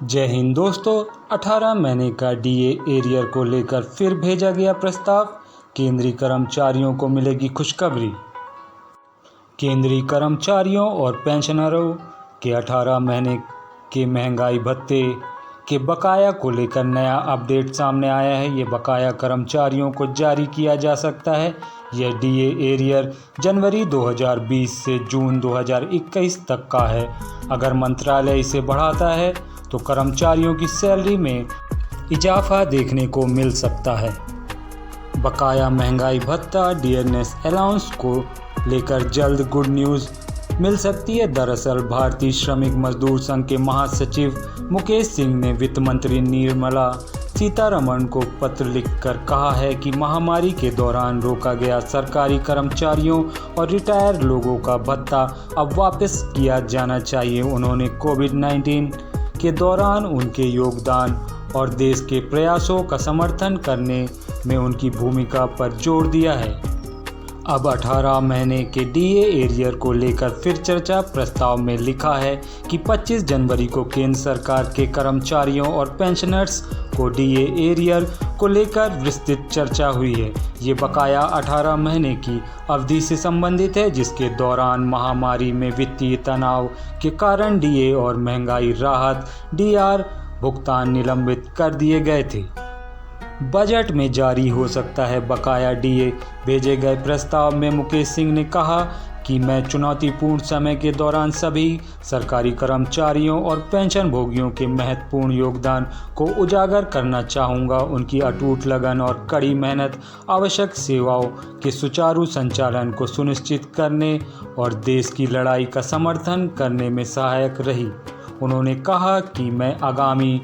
जय हिंद दोस्तों। 18 महीने का डीए एरियर को लेकर फिर भेजा गया प्रस्ताव। केंद्रीय कर्मचारियों को मिलेगी खुशखबरी। केंद्रीय कर्मचारियों और पेंशनरों के 18 महीने के महंगाई भत्ते के बकाया को लेकर नया अपडेट सामने आया है। ये बकाया कर्मचारियों को जारी किया जा सकता है। यह डीए एरियर जनवरी 2020 से जून 2021 तक का है। अगर मंत्रालय इसे बढ़ाता है तो कर्मचारियों की सैलरी में इजाफा देखने को मिल सकता है। बकाया महंगाई भत्ता डियरनेस अलाउंस को लेकर जल्द गुड न्यूज़ मिल सकती है। दरअसल भारतीय श्रमिक मजदूर संघ के महासचिव मुकेश सिंह ने वित्त मंत्री निर्मला सीतारमण को पत्र लिखकर कहा है कि महामारी के दौरान रोका गया सरकारी कर्मचारियों और रिटायर लोगों का भत्ता अब वापस किया जाना चाहिए। उन्होंने कोविड-19 के दौरान उनके योगदान और देश के प्रयासों का समर्थन करने में उनकी भूमिका पर जोर दिया है। अब 18 महीने के डीए एरियर को लेकर फिर चर्चा। प्रस्ताव में लिखा है कि 25 जनवरी को केंद्र सरकार के कर्मचारियों और पेंशनर्स को डीए एरियर को लेकर विस्तृत चर्चा हुई है। ये बकाया 18 महीने की अवधि से संबंधित है, जिसके दौरान महामारी में वित्तीय तनाव के कारण डीए और महंगाई राहत डीआर भुगतान निलंबित कर दिए गए थे। बजट में जारी हो सकता है बकाया डीए। भेजे गए प्रस्ताव में मुकेश सिंह ने कहा कि मैं चुनौतीपूर्ण समय के दौरान सभी सरकारी कर्मचारियों और पेंशन भोगियों के महत्वपूर्ण योगदान को उजागर करना चाहूँगा। उनकी अटूट लगन और कड़ी मेहनत आवश्यक सेवाओं के सुचारू संचालन को सुनिश्चित करने और देश की लड़ाई का समर्थन करने में सहायक रही। उन्होंने कहा कि मैं आगामी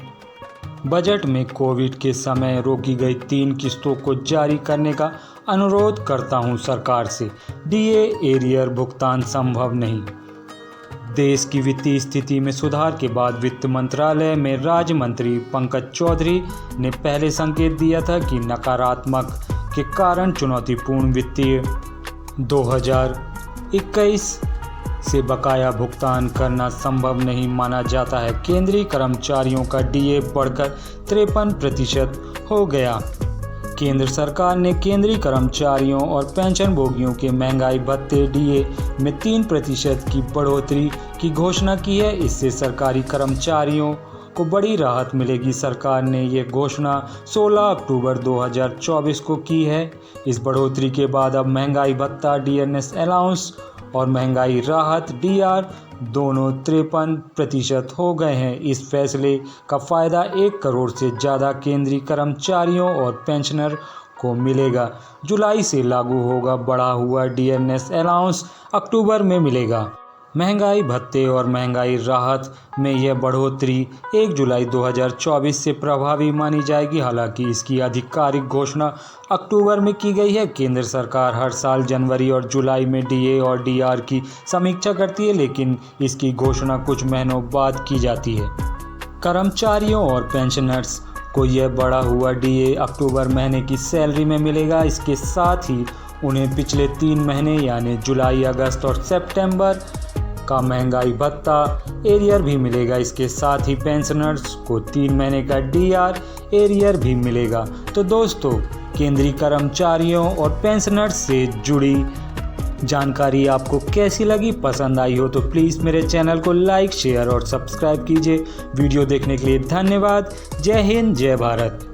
बजट में कोविड के समय रोकी गई 3 किस्तों को जारी करने का अनुरोध करता हूं सरकार से। डीए एरियर भुगतान संभव नहीं। देश की वित्तीय स्थिति में सुधार के बाद वित्त मंत्रालय में राज्य मंत्री पंकज चौधरी ने पहले संकेत दिया था कि नकारात्मक के कारण चुनौतीपूर्ण वित्तीय 2021 से बकाया भुगतान करना संभव नहीं माना जाता है। केंद्रीय कर्मचारियों का डीए बढ़कर 53% हो गया। केंद्र सरकार ने केंद्रीय कर्मचारियों और पेंशन भोगियों के महंगाई भत्ते डीए में 3% की बढ़ोतरी की घोषणा की है। इससे सरकारी कर्मचारियों को बड़ी राहत मिलेगी। सरकार ने ये घोषणा 16 अक्टूबर 2024 को की है। इस बढ़ोतरी के बाद अब महंगाई भत्ता डियरनेस अलाउंस और महंगाई राहत डीआर दोनों 53% हो गए हैं। इस फैसले का फ़ायदा 1 करोड़ से ज़्यादा केंद्रीय कर्मचारियों और पेंशनर को मिलेगा। जुलाई से लागू होगा बढ़ा हुआ डियरनेस अलाउंस, अक्टूबर में मिलेगा। महंगाई भत्ते और महंगाई राहत में यह बढ़ोतरी 1 जुलाई 2024 से प्रभावी मानी जाएगी। हालांकि इसकी आधिकारिक घोषणा अक्टूबर में की गई है। केंद्र सरकार हर साल जनवरी और जुलाई में डीए और डीआर की समीक्षा करती है, लेकिन इसकी घोषणा कुछ महीनों बाद की जाती है। कर्मचारियों और पेंशनर्स को यह बढ़ा हुआ डीए अक्टूबर महीने की सैलरी में मिलेगा। इसके साथ ही उन्हें पिछले 3 महीने यानी जुलाई, अगस्त और सितंबर का महंगाई भत्ता एरियर भी मिलेगा। इसके साथ ही पेंशनर्स को 3 महीने का डीआर एरियर भी मिलेगा। तो दोस्तों, केंद्रीय कर्मचारियों और पेंशनर्स से जुड़ी जानकारी आपको कैसी लगी? पसंद आई हो तो प्लीज़ मेरे चैनल को लाइक, शेयर और सब्सक्राइब कीजिए। वीडियो देखने के लिए धन्यवाद। जय हिंद, जय भारत।